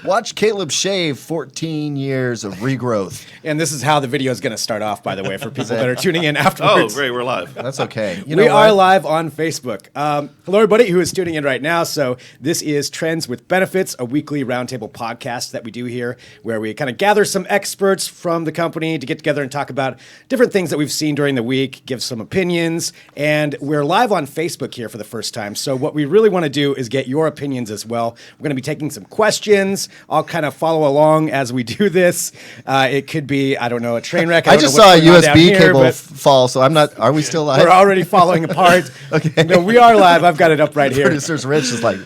Watch Caleb shave 14 years of regrowth. And this is how the video is going to start off, by the way, for people that are tuning in afterwards. Oh, great, we're live. That's okay. We are live on Facebook. Hello, everybody who is tuning in right now. So this is Trends with Benefits, a weekly roundtable podcast that we do here, where we kind of gather some experts from the company to get together and talk about different things that we've seen during the week, give some opinions, and we're live on Facebook here for the first time. So what we really want to do is get your opinions as well. We're going to be taking some questions. I'll kind of follow along as we do this. It could be, I don't know, a train wreck. I just saw a USB cable fall, so I'm not. Are we still live? We're already falling apart. Okay. No, we are live. I've got it up right here. Producer's Rich is like,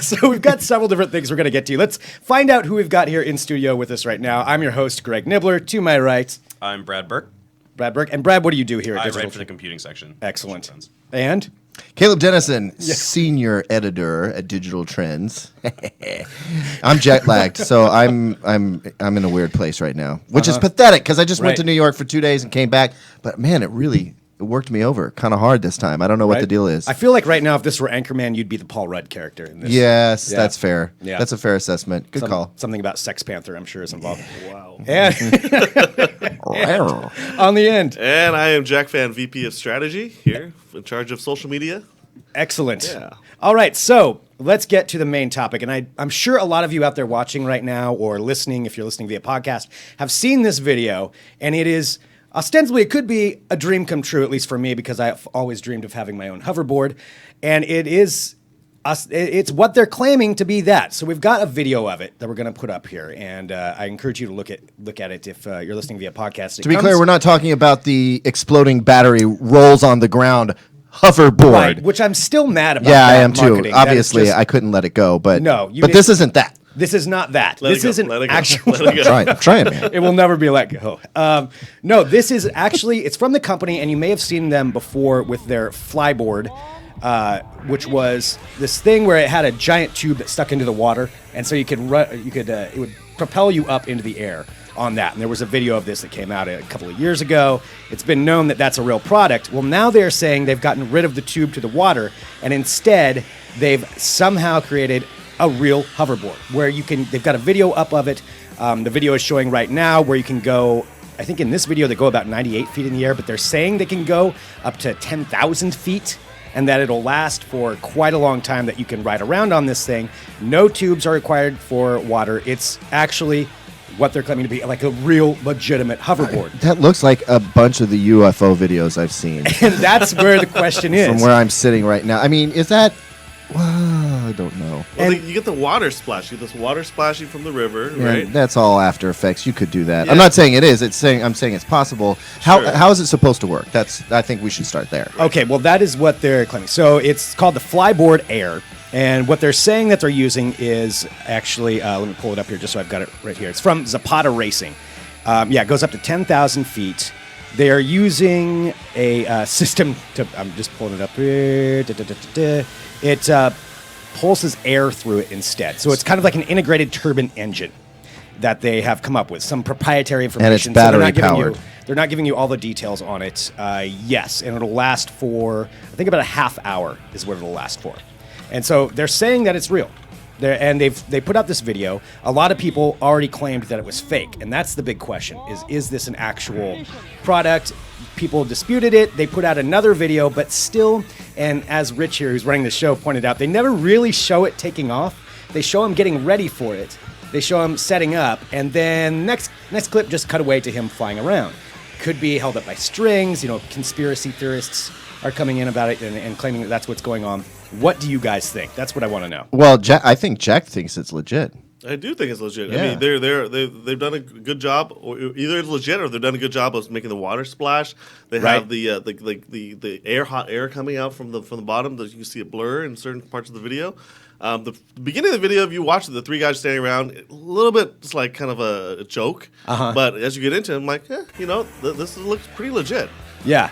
So we've got several different things we're going to get to. Let's find out who we've got here in studio with us right now. I'm your host, Greg Nibbler. To my right, I'm Brad Burke. Brad Burke. And Brad, what do you do here at I Digital? write for the computing section. Excellent. And? Caleb Dennison, senior editor at Digital Trends. I'm jet lagged, so I'm in a weird place right now, which is pathetic because I just went to New York for 2 days and came back. But man, it worked me over kind of hard this time. I don't know what the deal is. I feel like right now, if this were Anchorman, you'd be the Paul Rudd character in this. Yes, that's fair. Yeah. That's a fair assessment. Good call. Something about Sex Panther, I'm sure, is involved. Wow. And on the end. And I am Jack Fan, VP of Strategy here, in charge of social media. Excellent. Yeah. All right, so let's get to the main topic. And I'm sure a lot of you out there watching right now or listening, if you're listening via podcast, have seen this video. And it is, ostensibly, it could be a dream come true, at least for me, because I've always dreamed of having my own hoverboard. And it's what they're claiming to be that. So we've got a video of it that we're going to put up here. And I encourage you to look at it if you're listening via podcast. To be clear, we're not talking about the exploding battery rolls on the ground hoverboard. Right, which I'm still mad about. Yeah, I am marketing. too. Obviously, I couldn't let it go. But but this isn't that. This is not that. This isn't actually. I'm trying, man. It will never be let go. No, this is actually, it's from the company, and you may have seen them before with their flyboard, which was this thing where it had a giant tube that stuck into the water, and so it would propel you up into the air on that. And there was a video of this that came out a couple of years ago. It's been known that that's a real product. Well, now they're saying they've gotten rid of the tube to the water, and instead they've somehow created a real hoverboard where they've got a video up of it. The video is showing right now where you can go, I think in this video they go about 98 feet in the air, but they're saying they can go up to 10,000 feet and that it'll last for quite a long time, that you can ride around on this thing. No tubes are required for water. It's actually what they're claiming to be like a real legitimate hoverboard. That looks like a bunch of the UFO videos I've seen. And that's where the question is. From where I'm sitting right now. I mean, is that... Well, I don't know. Well, you get the water splash. You get this water splashing from the river, right? That's all After Effects. You could do that. Yeah. I'm not saying it is. I'm saying it's possible. How is it supposed to work? I think we should start there. Okay, well, that is what they're claiming. So it's called the Flyboard Air. And what they're saying that they're using is actually, let me pull it up here just so I've got it right here. It's from Zapata Racing. It goes up to 10,000 feet. They are using a system I'm just pulling it up here. It pulses air through it instead. So it's kind of like an integrated turbine engine that they have come up with. Some proprietary information. And it's battery powered. They're not giving you all the details on it. Yes, and it'll last for, I think about a half hour is what it'll last for. And so they're saying that it's real. They put out this video. A lot of people already claimed that it was fake, and that's the big question: is this an actual product? People disputed it. They put out another video, but still, and as Rich here, who's running the show, pointed out, they never really show it taking off. They show him getting ready for it. They show him setting up, and then next clip just cut away to him flying around. Could be held up by strings. Conspiracy theorists are coming in about it and claiming that that's what's going on. What do you guys think? That's what I want to know. Well, I think Jack thinks it's legit. I do think it's legit. Yeah. I mean, they've done a good job, or either it's legit or they've done a good job of making the water splash. They have the hot air coming out from the bottom that you can see it blur in certain parts of the video. The beginning of the video, if you watch it, the three guys standing around, a little bit it's like kind of a joke. But as you get into it, I'm like, this looks pretty legit. Yeah.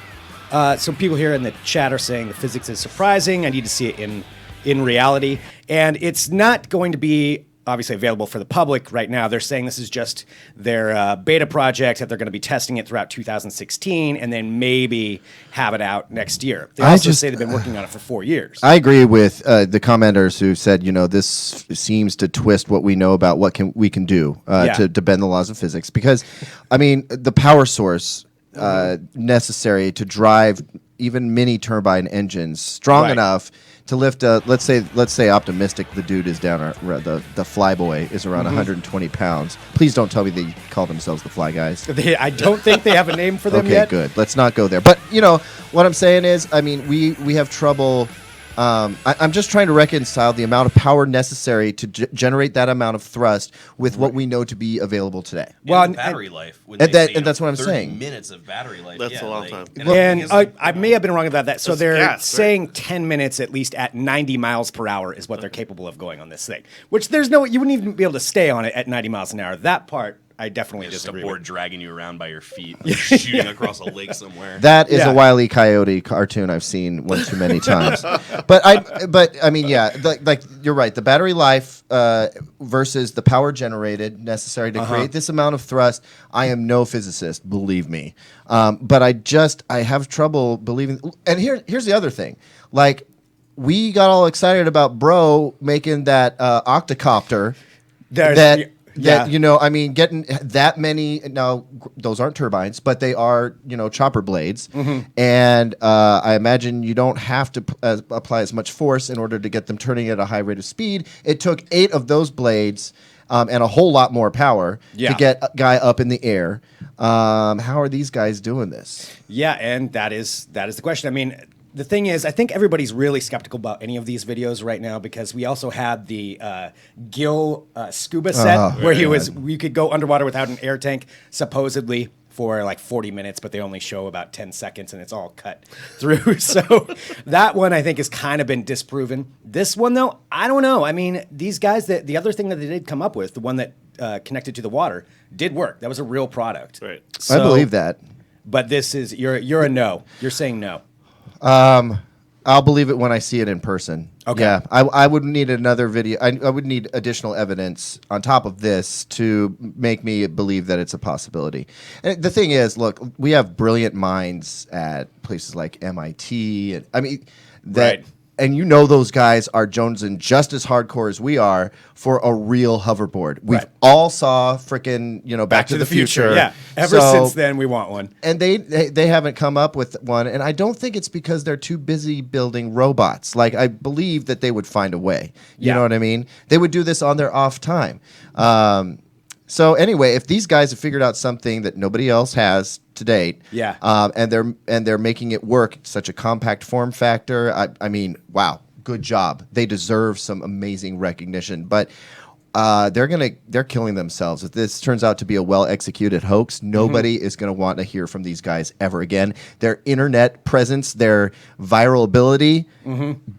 So people here in the chat are saying the physics is surprising. I need to see it in reality. And it's not going to be obviously available for the public right now. They're saying this is just their beta project, that they're going to be testing it throughout 2016 and then maybe have it out next year. They also say they've been working on it for 4 years. I agree with the commenters who said, this seems to twist what we know about what we can do to bend the laws of physics. Because, the power source necessary to drive even mini turbine engines strong enough to lift let's say optimistic the dude is down the flyboy is around 120 pounds. Please don't tell me they call themselves the Fly Guys. I don't think they have a name for them yet. Okay, good. Let's not go there. But what I'm saying is, we have trouble. I'm just trying to reconcile the amount of power necessary to generate that amount of thrust with what we know to be available today. Well, and battery life. And that's what I'm 30 saying. minutes of battery life. That's a long time. And I may have been wrong about that. So they're saying right? 10 minutes at least at 90 miles per hour is what they're capable of going on this thing. Which you wouldn't even be able to stay on it at 90 miles an hour. That part I definitely Just a disagree board with. dragging you around by your feet, shooting across a lake somewhere. That is a Wile E. Coyote cartoon I've seen one too many times. But you're right. The battery life versus the power generated necessary to create this amount of thrust. I am no physicist, believe me. But I have trouble believing. And here's the other thing. Like, we got all excited about Bro making that octocopter. Getting that many, now those aren't turbines, but they are, chopper blades. And I imagine you don't have to apply as much force in order to get them turning at a high rate of speed. It took 8 of those blades and a whole lot more power to get a guy up in the air. How are these guys doing this? Yeah, and that is the question. The thing is, I think everybody's really skeptical about any of these videos right now because we also had the Gil scuba set where you could go underwater without an air tank, supposedly for like 40 minutes, but they only show about 10 seconds and it's all cut through. So that one I think has kind of been disproven. This one though, I don't know. These guys, the other thing that they did come up with, the one that connected to the water, did work. That was a real product. Right. I believe that. But this is, you're a no. You're saying no. I'll believe it when I see it in person. Okay. Yeah, I would need another video. I would need additional evidence on top of this to make me believe that it's a possibility. And the thing is, look, we have brilliant minds at places like MIT, and Right. And those guys are jonesing just as hardcore as we are for a real hoverboard. We've all saw frickin' Back to the Future. Yeah. Ever since then, we want one. And they haven't come up with one, and I don't think it's because they're too busy building robots. Like, I believe that they would find a way. You know what I mean? They would do this on their off time. So anyway, if these guys have figured out something that nobody else has to date, and they're making it work, such a compact form factor, wow, good job. They deserve some amazing recognition. But they're killing themselves. If this turns out to be a well-executed hoax, nobody is going to want to hear from these guys ever again. Their internet presence, their viral ability,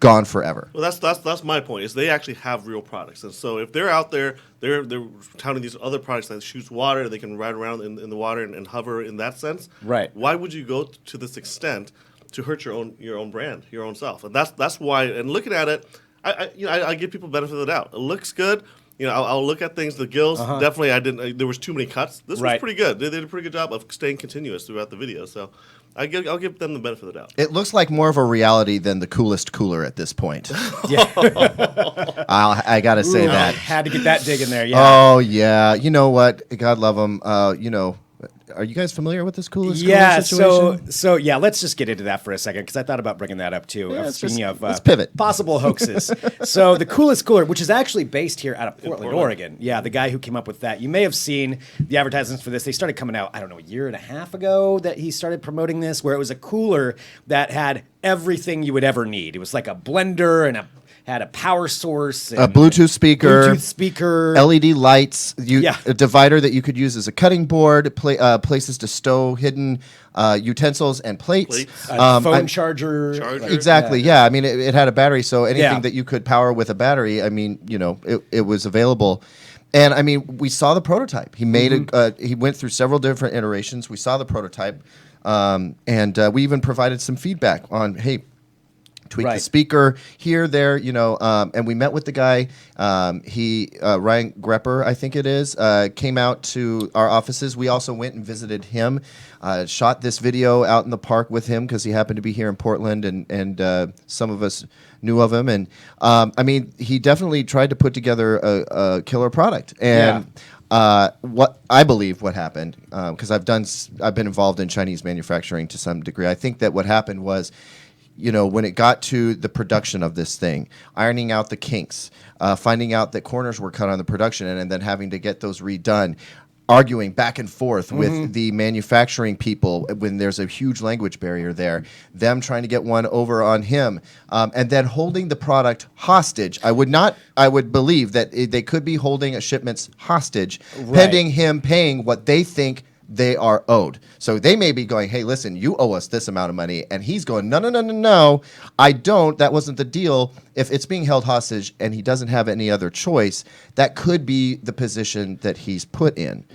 gone forever. Well, that's my point. Is they actually have real products, and so if they're out there, they're touting these other products that shoots water, they can ride around in the water and hover in that sense. Right. Why would you go to this extent to hurt your own brand, your own self? And that's why. And looking at it, I give people benefit of the doubt. It looks good. I'll look at things. The gills, definitely, I didn't. There was too many cuts. This was pretty good. They did a pretty good job of staying continuous throughout the video. So I'll give them the benefit of the doubt. It looks like more of a reality than the coolest cooler at this point. I gotta say that. Had to get that dig in there. Yeah. Oh yeah. You know what? God love them. Are you guys familiar with this coolest cooler situation? So yeah, let's just get into that for a second because I thought about bringing that up too. Speaking of let's pivot. Possible hoaxes. So the coolest cooler, which is actually based here out of Portland, Oregon. Yeah, the guy who came up with that. You may have seen the advertisements for this. They started coming out, I don't know, a year and a half ago that he started promoting this, where it was a cooler that had everything you would ever need. It was like a blender and had a power source, a Bluetooth speaker, LED lights, a divider that you could use as a cutting board, places to stow hidden utensils and plates. Phone charger. Exactly. Yeah. It had a battery, so anything that you could power with a battery. It was available. And we saw the prototype. He made he went through several different iterations. We saw the prototype, and we even provided some feedback on, hey, tweak the Right. speaker here, there, and we met with the guy. Ryan Grepper, I think it is, came out to our offices. We also went and visited him, shot this video out in the park with him because he happened to be here in Portland, and some of us knew of him. And he definitely tried to put together a killer product. And what I believe what happened, because I've been involved in Chinese manufacturing to some degree. I think that what happened was, when it got to the production of this thing, ironing out the kinks, finding out that corners were cut on the production, and then having to get those redone, arguing back and forth with the manufacturing people when there's a huge language barrier there, them trying to get one over on him, and then holding the product hostage. I would believe that they could be holding shipments hostage, pending him paying what they think they are owed. So they may be going, hey, listen, you owe us this amount of money. And he's going, no, I don't. That wasn't the deal. If it's being held hostage and he doesn't have any other choice, that could be the position that he's put in.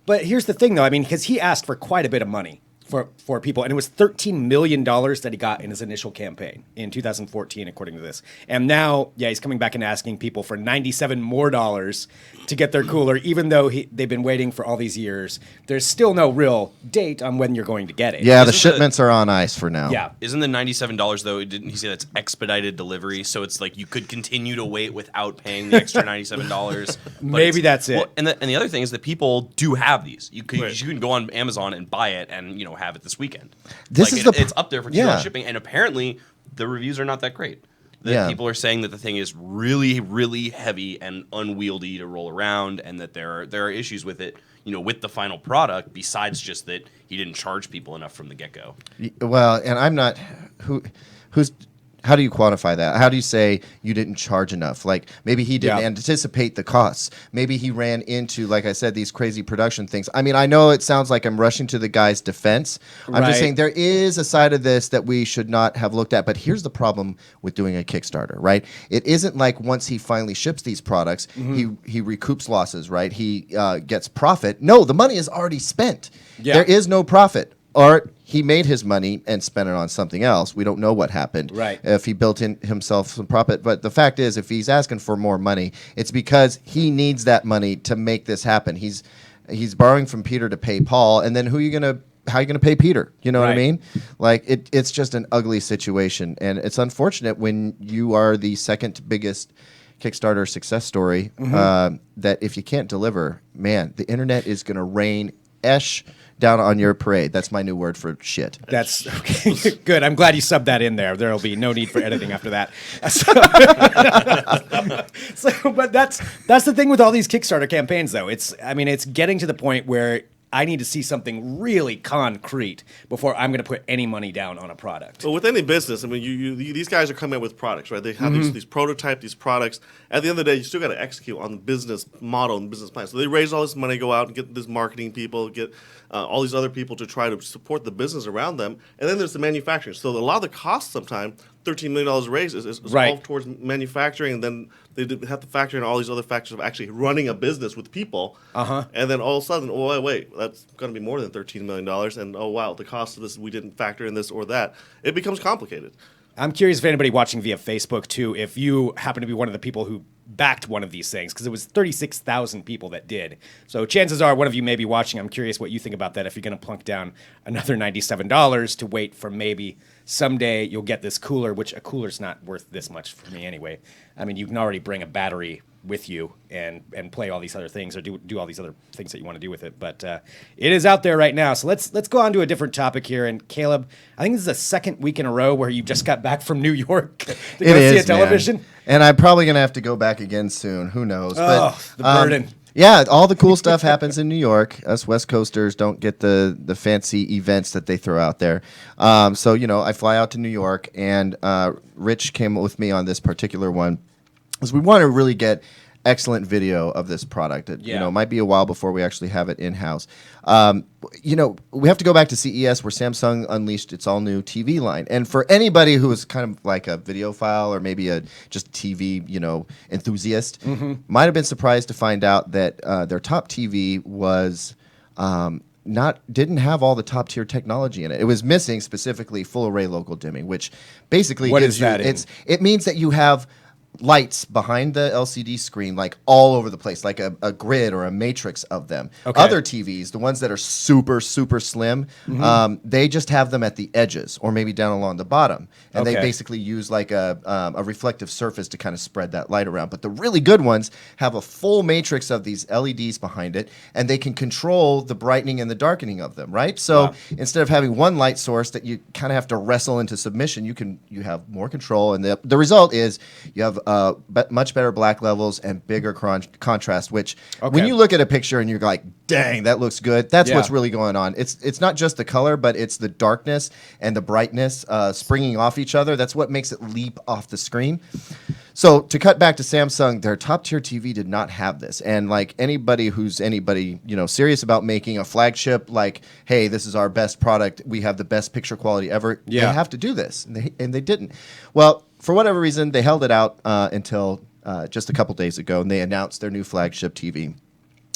But here's the thing, though. Because he asked for quite a bit of money for people, and it was $13 million that he got in his initial campaign in 2014, according to this. And now, he's coming back and asking people for $97 more to get their cooler, even though they've been waiting for all these years. There's still no real date on when you're going to get it. Yeah, the shipments are on ice for now. Yeah. Isn't the $97 though? Didn't he say that's expedited delivery? So it's like you could continue to wait without paying the extra $97. Maybe that's it. Well, and the other thing is that people do have these. You can go on Amazon and buy it, and have it this weekend. It's up there for $2 shipping, and apparently the reviews are not that great. People are saying that the thing is really, really heavy and unwieldy to roll around, and that there are issues with it, with the final product, besides just that he didn't charge people enough from the get-go. Well, and I'm not how do you quantify that? How do you say you didn't charge enough? Like, maybe he didn't anticipate the costs. Maybe he ran into, like I said, these crazy production things. I know it sounds like I'm rushing to the guy's defense. I'm just saying there is a side of this that we should not have looked at. But here's the problem with doing a Kickstarter, right? It isn't like once he finally ships these products, he recoups losses, right? He gets profit. No, the money is already spent. Yeah. There is no profit. Or he made his money and spent it on something else. We don't know what happened. Right. If he built in himself some profit. But the fact is, if he's asking for more money, it's because he needs that money to make this happen. He's borrowing from Peter to pay Paul, and then how are you gonna pay Peter? You know what I mean? Like it's just an ugly situation, and it's unfortunate when you are the second biggest Kickstarter success story that if you can't deliver, man, the internet is gonna rain down on your parade. That's my new word for shit. That's okay. Good. I'm glad you subbed that in there. There'll be no need for editing after that. But that's the thing with all these Kickstarter campaigns, though. It's getting to the point where I need to see something really concrete before I'm going to put any money down on a product. Well, with any business, these guys are coming out with products, right? They have these prototype, these products. At the end of the day, you still got to execute on the business model and business plan. So they raise all this money, go out and get this marketing people, get all these other people to try to support the business around them. And then there's the manufacturing. So a lot of the costs sometimes, $13 million raised is all towards manufacturing, and then they have to factor in all these other factors of actually running a business with people. And then all of a sudden, wait, that's going to be more than $13 million. And oh, wow, the cost of this, we didn't factor in this or that. It becomes complicated. I'm curious if anybody watching via Facebook, too, if you happen to be one of the people who backed one of these things, because it was 36,000 people that did. So chances are one of you may be watching. I'm curious what you think about that, if you're going to plunk down another $97 to wait for maybe someday you'll get this cooler, which a cooler's not worth this much for me anyway. You can already bring a battery with you and play all these other things, or do all these other things that you want to do with it. But it is out there right now. So let's go on to a different topic here. And Caleb, I think this is the second week in a row where you just got back from New York to go see a television. Man. And I'm probably going to have to go back again soon. Who knows? Oh, the burden. Yeah, all the cool stuff happens in New York. Us West Coasters don't get the fancy events that they throw out there. So, I fly out to New York, and Rich came with me on this particular one, because we want to really get excellent video of this product. It might be a while before we actually have it in-house. We have to go back to CES, where Samsung unleashed its all-new TV line. And for anybody who is kind of like a videophile, or maybe just a TV, enthusiast, might have been surprised to find out that their top TV was didn't have all the top tier technology in it. It was missing specifically full array local dimming, which basically What gives is that? It means that you have lights behind the LCD screen, like all over the place, like a grid or a matrix of them. Okay. Other TVs, the ones that are super, super slim, they just have them at the edges or maybe down along the bottom. And they Okay. basically use like a reflective surface to kind of spread that light around. But the really good ones have a full matrix of these LEDs behind it, and they can control the brightening and the darkening of them, right? So Wow. instead of having one light source that you kind of have to wrestle into submission, you have more control. And the result is you have much better black levels and bigger contrast, which when you look at a picture and you're like, dang, that looks good, that's what's really going on. It's not just the color, but it's the darkness and the brightness springing off each other. That's what makes it leap off the screen. So to cut back to Samsung, their top tier TV did not have this. And like anybody, serious about making a flagship, like, hey, this is our best product, we have the best picture quality ever, they have to do this. And they didn't. Well, for whatever reason, they held it out until just a couple days ago, and they announced their new flagship TV.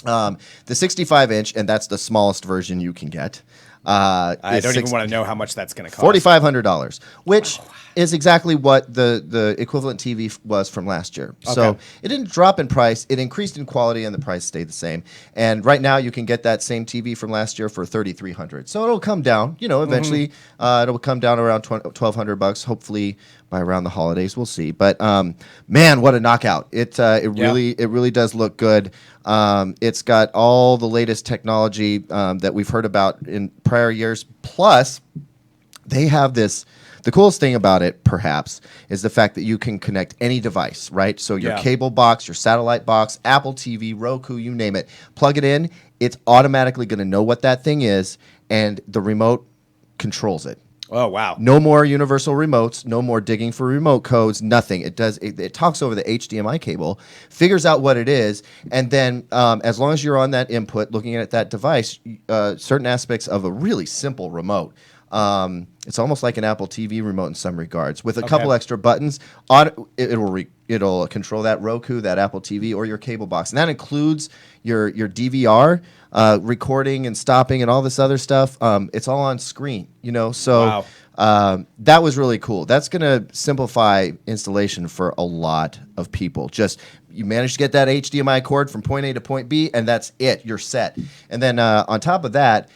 The 65-inch, and that's the smallest version you can get. I don't even want to know how much that's going to cost. $4,500, which is exactly what the equivalent TV was from last year. So it didn't drop in price. It increased in quality, and the price stayed the same. And right now, you can get that same TV from last year for $3,300. So it'll come down. Eventually, it'll come down around $1,200. Hopefully, by around the holidays, we'll see. But man, what a knockout! It really does look good. It's got all the latest technology that we've heard about in prior years. Plus, they have this. The coolest thing about it, perhaps, is the fact that you can connect any device, right? So your cable box, your satellite box, Apple TV, Roku, you name it. Plug it in. It's automatically going to know what that thing is, and the remote controls it. Oh, wow. No more universal remotes, no more digging for remote codes, nothing. It talks over the HDMI cable, figures out what it is, and then as long as you're on that input, looking at that device, certain aspects of a really simple remote. It's almost like an Apple TV remote in some regards. With a couple extra buttons, it'll control that Roku, that Apple TV, or your cable box. And that includes your DVR, recording and stopping and all this other stuff. It's all on screen, So that was really cool. That's going to simplify installation for a lot of people. Just you manage to get that HDMI cord from point A to point B, and that's it. You're set. And then on top of that,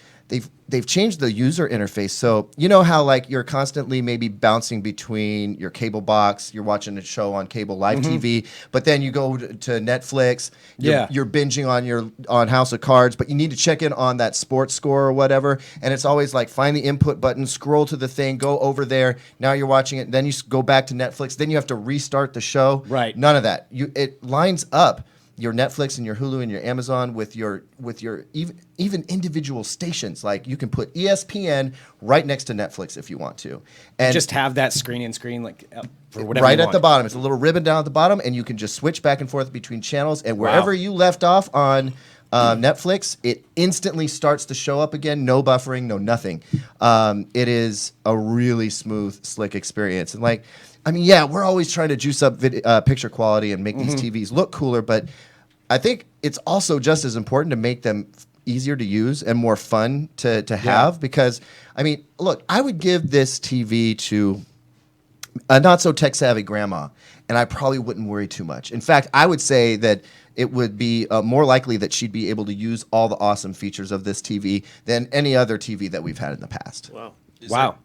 they've changed the user interface. So you know how like you're constantly maybe bouncing between your cable box, you're watching a show on cable live TV, but then you go to Netflix, you're binging on House of Cards, but you need to check in on that sports score or whatever, and it's always like find the input button, scroll to the thing, go over there. Now you're watching it, then you go back to Netflix, then you have to restart the show. Right. None of that. It lines up your Netflix and your Hulu and your Amazon with your even individual stations. Like you can put ESPN right next to Netflix if you want to, and just have that screen like for whatever right you at want. the bottom. It's a little ribbon down at the bottom, and you can just switch back and forth between channels. And wherever you left off on Netflix, it instantly starts to show up again. No buffering, no nothing. It is a really smooth, slick experience. And we're always trying to juice up picture quality and make these TVs look cooler, but I think it's also just as important to make them easier to use and more fun to have because, look, I would give this TV to a not-so-tech-savvy grandma, and I probably wouldn't worry too much. In fact, I would say that it would be more likely that she'd be able to use all the awesome features of this TV than any other TV that we've had in the past. Wow.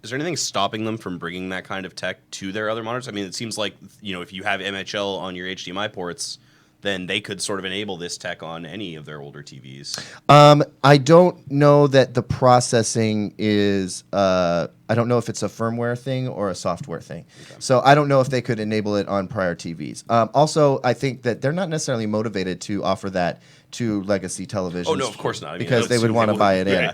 Is there anything stopping them from bringing that kind of tech to their other monitors? It seems like, if you have MHL on your HDMI ports, then they could sort of enable this tech on any of their older TVs. I don't know that the processing is, I don't know if it's a firmware thing or a software thing. Okay. So I don't know if they could enable it on prior TVs. Also, I think that they're not necessarily motivated to offer that to legacy televisions. Oh, no, of course not. Because they would want to buy it in.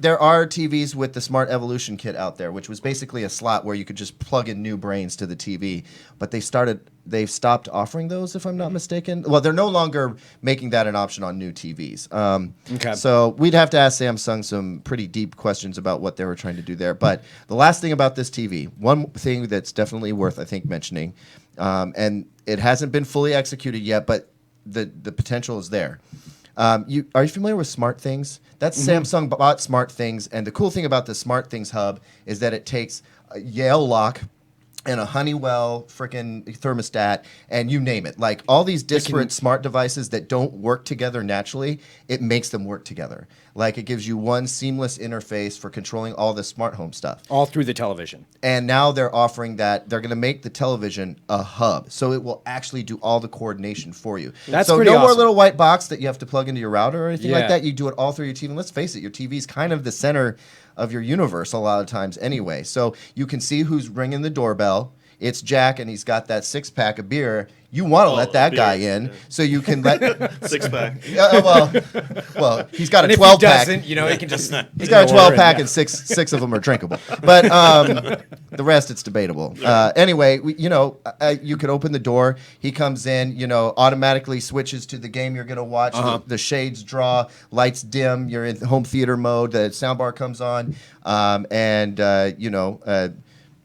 There are TVs with the Smart Evolution kit out there, which was basically a slot where you could just plug in new brains to the TV. But they've stopped offering those, if I'm not mistaken. Well, they're no longer making that an option on new TVs. So we'd have to ask Samsung some pretty deep questions about what they were trying to do there. But the last thing about this TV, one thing that's definitely worth, I think, mentioning, and it hasn't been fully executed yet, but the potential is there. Are you familiar with Smart Things? That's Samsung bought Smart Things, and the cool thing about the Smart Things hub is that it takes a Yale lock and a Honeywell freaking thermostat, and you name it. Like all these disparate smart devices that don't work together naturally, it makes them work together. Like it gives you one seamless interface for controlling all the smart home stuff. All through the television. And now they're offering that they're going to make the television a hub, so it will actually do all the coordination for you. That's so pretty no more awesome. little white box that you have to plug into your router or anything like Yeah. that. You do it all through your TV. And let's face it, your TV is kind of the center of your universe a lot of times anyway. So you can see who's ringing the doorbell. It's Jack, and he's got that 6-pack of beer. You want to let that guy in, so you can let 6-pack. well, he's got And a if 12 he pack. doesn't, you know, he can just He's got a ignore 12 pack, yeah. and six of them are drinkable. But the rest, it's debatable. Anyway, you could open the door. He comes in, automatically switches to the game you're going to watch. The shades draw, lights dim. You're in home theater mode. The soundbar comes on,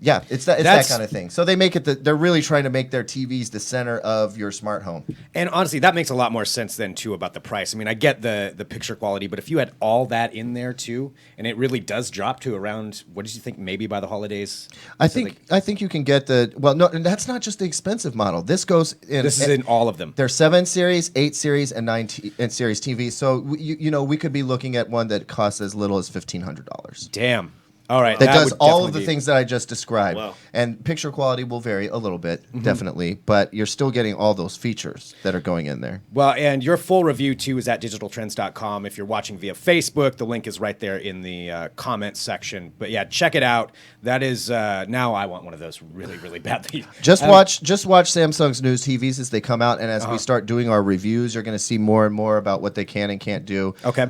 yeah, it's that kind of thing. So they make it they're really trying to make their TVs the center of your smart home. And honestly, that makes a lot more sense then too about the price. I mean, I get the picture quality, but if you had all that in there too, and it really does drop to around, what did you think, maybe by the holidays? I think you can get and that's not just the expensive model. This goes in. This is in all of them. There's 7 series, 8 series, and 9 series TVs. So we could be looking at one that costs as little as $1,500. Damn. All right. That does would all of definitely the be- things that I just described. Wow. And picture quality will vary a little bit, definitely, but you're still getting all those features that are going in there. Well, and your full review too is at digitaltrends.com. If you're watching via Facebook, the link is right there in the comment section. But yeah, check it out. That is now I want one of those really, really badly. Just watch Samsung's news TVs as they come out, and as we start doing our reviews, you're going to see more and more about what they can and can't do. Okay.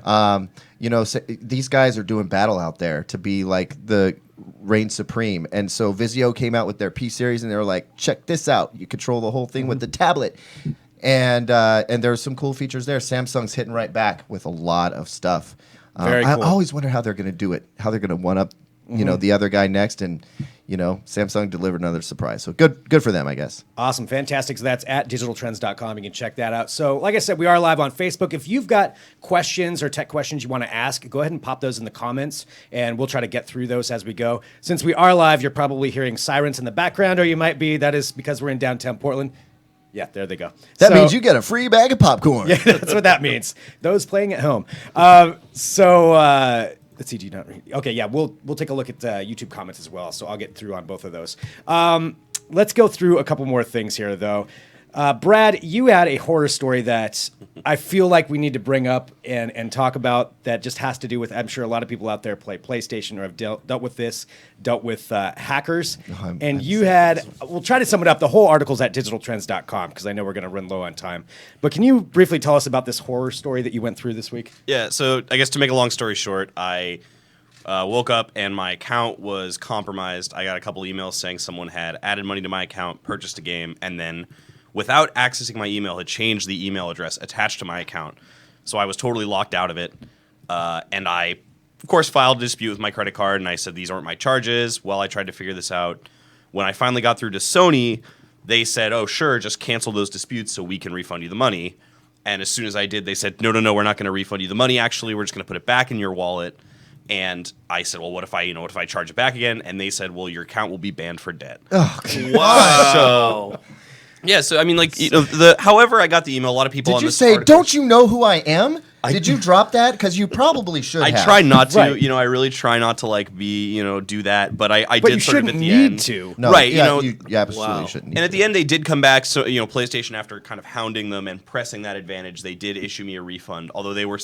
These guys are doing battle out there to be like the reign supreme. And so Vizio came out with their P series, and they were like, check this out. You control the whole thing with the tablet. And there's some cool features there. Samsung's hitting right back with a lot of stuff. Very I cool. always wonder how they're going to do it, how they're going to one up the other guy next, and Samsung delivered another surprise. So good for them, I guess. Awesome. Fantastic. So that's at digitaltrends.com. You can check that out. So like I said, we are live on Facebook. If you've got questions or tech questions you want to ask, go ahead and pop those in the comments, and we'll try to get through those as we go. Since we are live, you're probably hearing sirens in the background, or you might be. That is because we're in downtown Portland. Yeah, there they go. That means you get a free bag of popcorn. Yeah, that's what that means. Those playing at home. Let's see. Do you not read? Okay, yeah, we'll take a look at YouTube comments as well. So I'll get through on both of those. Let's go through a couple more things here, though. Brad, you had a horror story that I feel like we need to bring up and talk about that just has to do with, I'm sure a lot of people out there play PlayStation or have dealt with hackers. We'll try to sum it up. The whole article's at digitaltrends.com because I know we're going to run low on time. But can you briefly tell us about this horror story that you went through this week? Yeah, so I guess to make a long story short, I woke up and my account was compromised. I got a couple emails saying someone had added money to my account, purchased a game, and then without accessing my email, had changed the email address attached to my account. So I was totally locked out of it. And I, of course, filed a dispute with my credit card, and I said, these aren't my charges. Well, I tried to figure this out. When I finally got through to Sony, they said, oh, sure, just cancel those disputes so we can refund you the money. And as soon as I did, they said, no, we're not going to refund you the money. Actually, we're just going to put it back in your wallet. And I said, well, what if I charge it back again? And they said, well, your account will be banned for debt. Oh, Wow. So... yeah, so I mean, however I got the email, a lot of people Did on you this say, article- don't you know who I am? Did you drop that? Because you probably should have. I try not to, Right. I really try not to do that, but I But did you sort of at shouldn't the need end. to. No, right, yeah, you absolutely Wow. shouldn't. And at the end, they did come back. So, PlayStation, after kind of hounding them and pressing that advantage, they did issue me a refund. Although they were,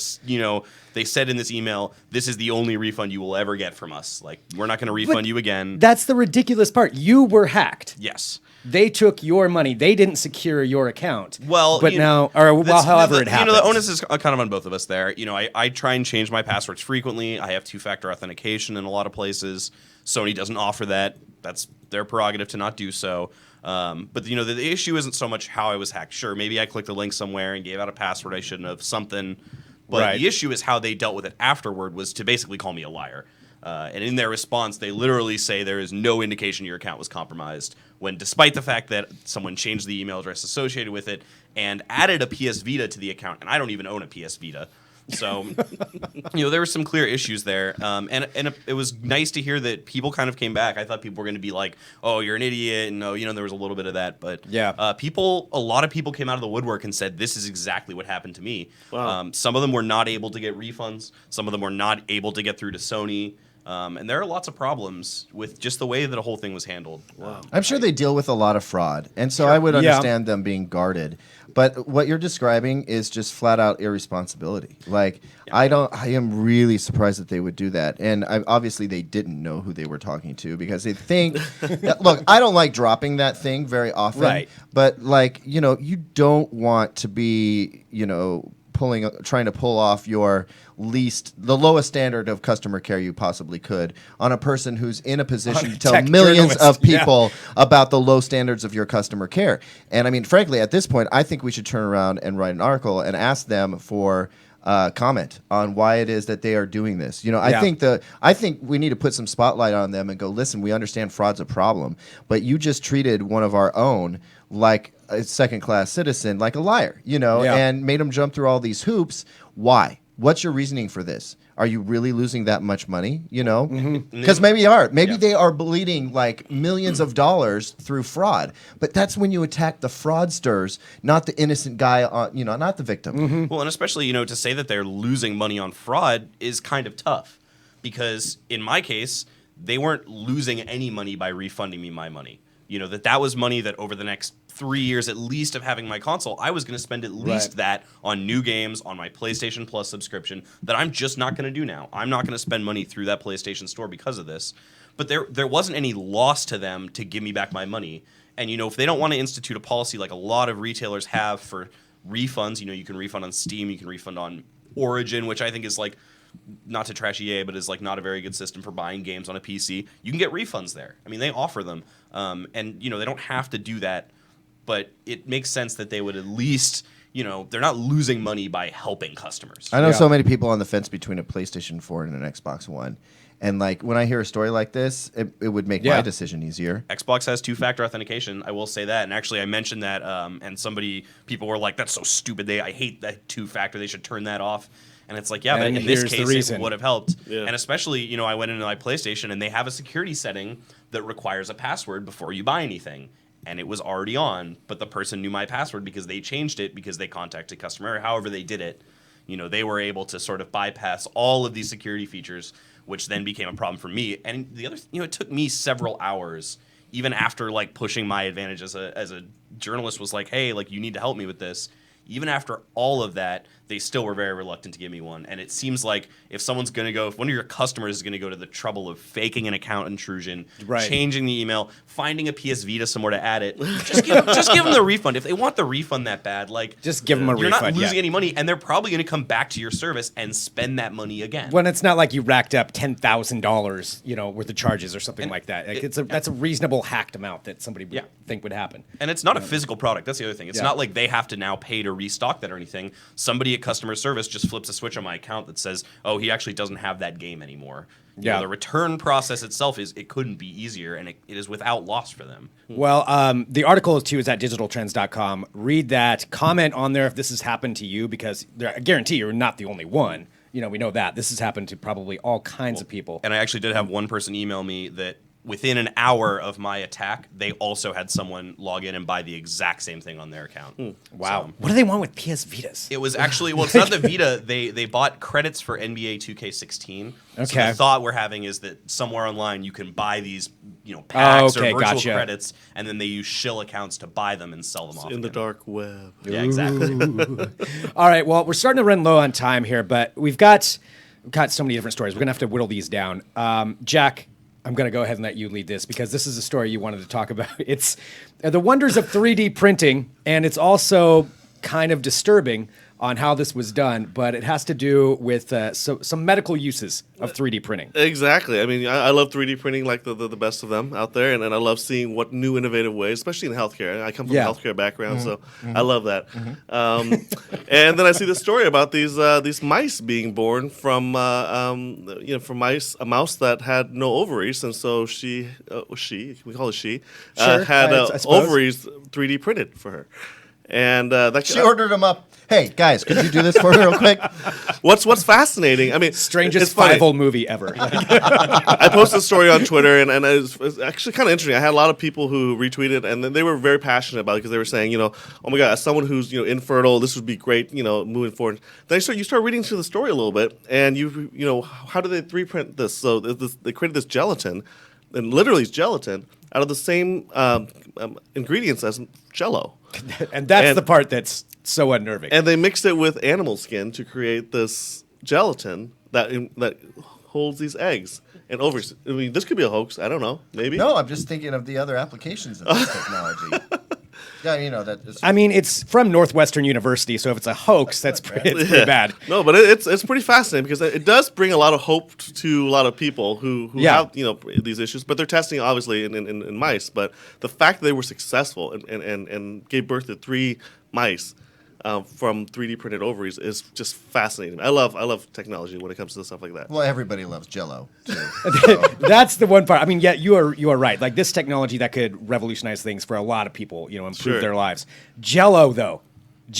they said in this email, this is the only refund you will ever get from us. Like, we're not going to refund you again. That's the ridiculous part. You were hacked. Yes. They took your money. They didn't secure your account. Well, but however it happens. the onus is kind of on both of us there. I try and change my passwords frequently. I have 2-factor authentication in a lot of places. Sony doesn't offer that. That's their prerogative to not do so. But the issue isn't so much how I was hacked. Sure, maybe I clicked a link somewhere and gave out a password I shouldn't have, something. But Right. the issue is how they dealt with it afterward was to basically call me a liar. And in their response, they literally say there is no indication your account was compromised. when despite the fact that someone changed the email address associated with it and added a PS Vita to the account, and I don't even own a PS Vita. So, there were some clear issues there, and it was nice to hear that people kind of came back. I thought people were going to be like, "Oh, you're an idiot," and there was a little bit of that, but a lot of people came out of the woodwork and said, "This is exactly what happened to me." Wow. Some of them were not able to get refunds. Some of them were not able to get through to Sony. And there are lots of problems with just the way that the whole thing was handled. Wow. I'm sure they deal with a lot of fraud, and so I would understand them being guarded. But what you're describing is just flat out irresponsibility. Like, I am really surprised that they would do that. And obviously they didn't know who they were talking to because they think, look, I don't like dropping that thing very often. Right. But you don't want to be, trying to pull off the lowest standard of customer care you possibly could on a person who's in a position to tell millions of people about the low standards of your customer care. And I mean, frankly, at this point, I think we should turn around and write an article and ask them for comment on why it is that they are doing this. I think we need to put some spotlight on them and go, listen, we understand fraud's a problem, but you just treated one of our own like a second-class citizen, like a liar, and made them jump through all these hoops. Why? What's your reasoning for this? Are you really losing that much money? Because maybe you are. Maybe they are bleeding like millions of dollars through fraud. But that's when you attack the fraudsters, not the innocent guy, not the victim. Well, and especially, to say that they're losing money on fraud is kind of tough. Because in my case, they weren't losing any money by refunding me my money. That was money that over the next 3 years at least of having my console, I was going to spend at least that on new games, on my PlayStation Plus subscription that I'm just not going to do now. I'm not going to spend money through that PlayStation Store because of this. But there wasn't any loss to them to give me back my money. And, if they don't want to institute a policy like a lot of retailers have for refunds, you can refund on Steam, you can refund on Origin, which I think is like, not to trash EA, but is like not a very good system for buying games on a PC. You can get refunds there. I mean, they offer them. And, they don't have to do that. But it makes sense that they would at least, they're not losing money by helping customers. I know so many people on the fence between a PlayStation 4 and an Xbox One. And when I hear a story like this, it would make my decision easier. Xbox has two-factor authentication. I will say that. And actually, I mentioned that, and people were like, "That's so stupid. I hate that two-factor. They should turn that off." And it's like, but in this case, it would have helped. Yeah. And especially, I went into my PlayStation, and they have a security setting that requires a password before you buy anything. And it was already on, but the person knew my password because they changed it because they contacted customer. However they did it, they were able to sort of bypass all of these security features, which then became a problem for me. And the other, it took me several hours, even after pushing my advantage as a journalist was like, hey, you need to help me with this. Even after all of that, they still were very reluctant to give me one. And it seems like if one of your customers is going to go to the trouble of faking an account intrusion, changing the email, finding a PS Vita somewhere to add it, just give them the refund. If they want the refund that bad, just give them a refund. You're not losing any money, and they're probably going to come back to your service and spend that money again. When it's not like you racked up $10,000, worth of charges or something like that. That's a reasonable hacked amount that somebody would think would happen. And it's not a physical product. That's the other thing. It's not like they have to now pay to restock that or anything. Somebody at customer service just flips a switch on my account that says, oh, he actually doesn't have that game anymore. The return process itself it couldn't be easier, and it is without loss for them. Well, the article too is at digitaltrends.com. Read that, comment on there if this has happened to you, because I guarantee you're not the only one. We know that this has happened to probably all kinds of people. And I actually did have one person email me that within an hour of my attack, they also had someone log in and buy the exact same thing on their account. Wow. So, what do they want with PS Vitas? It was actually, it's not the Vita. They bought credits for NBA 2K16. Okay. So the thought we're having is that somewhere online you can buy these, packs or virtual credits, and then they use shill accounts to buy them and sell them off. In the dark web. Yeah, exactly. All right. Well, we're starting to run low on time here, but we've got so many different stories. We're going to have to whittle these down. Jack, I'm going to go ahead and let you lead this because this is a story you wanted to talk about. It's the wonders of 3D printing, and it's also kind of disturbing on how this was done, but it has to do with some medical uses of 3D printing. Exactly. I mean, I love 3D printing like the best of them out there, and I love seeing what new innovative ways, especially in healthcare. I come from a healthcare background, so I love that. And then I see the story about these mice being born from from a mouse that had no ovaries, and so she we call it she Sure, had I suppose. ovaries 3D printed for her. And she ordered them up. Hey guys, could you do this for me real quick? What's fascinating? I mean, Strangest it's funny. five-hole movie ever. I posted a story on Twitter, and it's actually kind of interesting. I had a lot of people who retweeted, and they were very passionate about it because they were saying, oh my God, as someone who's infertile, this would be great, moving forward. Then you start reading through the story a little bit, and how do they 3D print this? So they created this gelatin, and literally it's gelatin out of the same ingredients as Jell-O. And that's the part that's so unnerving. And they mixed it with animal skin to create this gelatin that holds these eggs and ovaries. I mean, this could be a hoax. I don't know. Maybe. No, I'm just thinking of the other applications of this technology. Yeah, that is. I mean, it's from Northwestern University, so if it's a hoax, it's pretty bad. No, but it's pretty fascinating because it does bring a lot of hope to a lot of people who have these issues. But they're testing obviously in mice. But the fact that they were successful and gave birth to 3 mice from 3D printed ovaries is just fascinating. I love technology when it comes to stuff like that. Well, everybody loves Jell-O too. That's the one part. I mean, yeah, you are right. Like this technology that could revolutionize things for a lot of people, improve their lives. Jell-O though,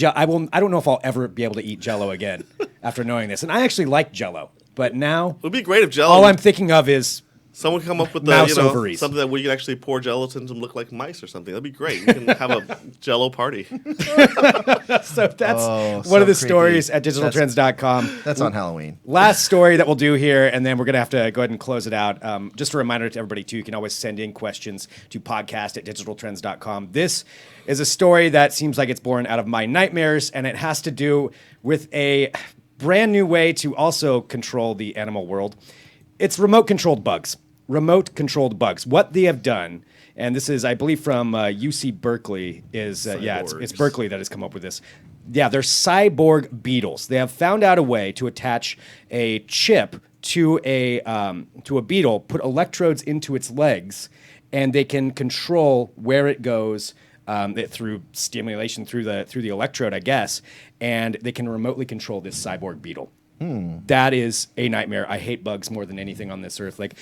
I don't know if I'll ever be able to eat Jell-O again after knowing this. And I actually like Jell-O, but now it would be great if Jell-O. All I'm thinking of is someone come up with mouse ovaries. Something that we can actually pour gelatin to look like mice or something. That'd be great. We can have a Jell-O party. So that's one of the stories at digitaltrends.com. That's on Halloween. Last story that we'll do here, and then we're going to have to go ahead and close it out. Just a reminder to everybody, too, you can always send in questions to podcast@digitaltrends.com. This is a story that seems like it's born out of my nightmares, and it has to do with a brand new way to also control the animal world. It's remote-controlled bugs. Remote-controlled bugs. What they have done, and this is, I believe, from UC Berkeley, is it's Berkeley that has come up with this. Yeah, they're cyborg beetles. They have found out a way to attach a chip to a beetle, put electrodes into its legs, and they can control where it goes through stimulation through the electrode, I guess, and they can remotely control this cyborg beetle. That is a nightmare. I hate bugs more than anything on this earth. Like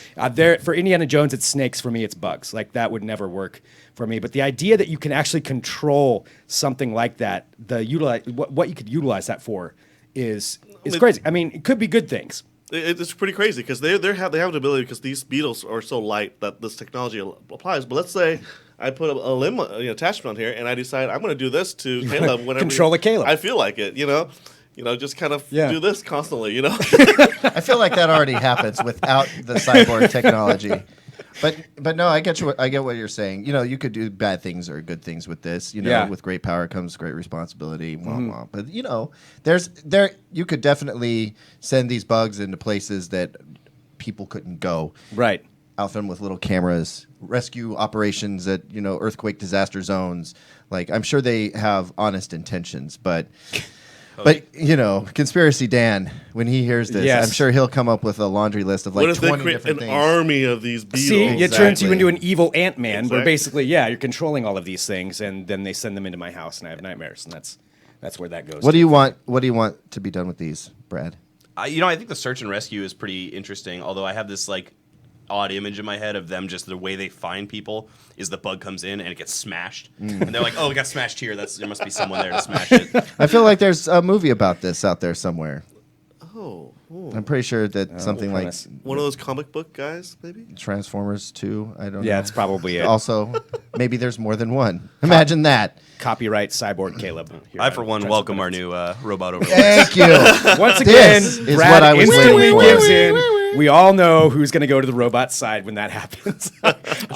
for Indiana Jones, it's snakes. For me, it's bugs. Like that would never work for me. But the idea that you can actually control something like that, what you could utilize that for, is crazy. I mean, it could be good things. It's pretty crazy because they have the ability because these beetles are so light that this technology applies. But let's say I put a limb attachment on here and I decide I'm going to do this to Caleb whenever control a Caleb. I feel like it. Just kind of do this constantly, I feel like that already happens without the cyborg technology. But no, I get what you're saying. You could do bad things or good things with this. With great power comes great responsibility. But you could definitely send these bugs into places that people couldn't go. Right. Out them with little cameras, rescue operations at earthquake disaster zones. Like I'm sure they have honest intentions, but. But, Conspiracy Dan, when he hears this, I'm sure he'll come up with a laundry list of 20 different things. What if they create an army of these beetles? See, it turns you into an evil Ant-Man, where basically, you're controlling all of these things, and then they send them into my house, and I have nightmares, and that's where that goes. What do you want to be done with these, Brad? I think the search and rescue is pretty interesting, although I have this, odd image in my head of them just the way they find people is the bug comes in and it gets smashed and they're like, oh, it got smashed here, there must be someone there to smash it. I feel like there's a movie about this out there somewhere. Oh. I'm pretty sure that something like one of those comic book guys, maybe Transformers 2. I don't know. Yeah, it's probably it. Also, maybe there's more than one. Imagine that. Copyright Cyborg Caleb. I, for one, welcome our new robot over. Thank you. Once again, this is Brad what I was instantly waiting gives for. in. We all know who's going to go to the robot side when that happens. All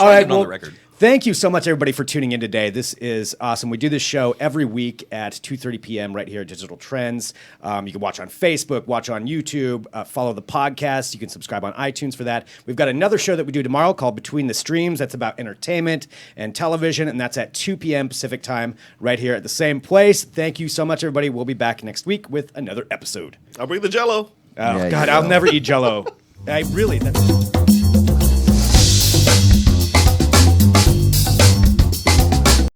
right, on the record. Thank you so much, everybody, for tuning in today. This is awesome. We do this show every week at 2:30 p.m. right here at Digital Trends. You can watch on Facebook, watch on YouTube, follow the podcast. You can subscribe on iTunes for that. We've got another show that we do tomorrow called Between the Streams. That's about entertainment and television, and that's at 2 p.m. Pacific time right here at the same place. Thank you so much, everybody. We'll be back next week with another episode. I'll bring the Jell-O. Oh, God, I'll never eat Jell-O. That's...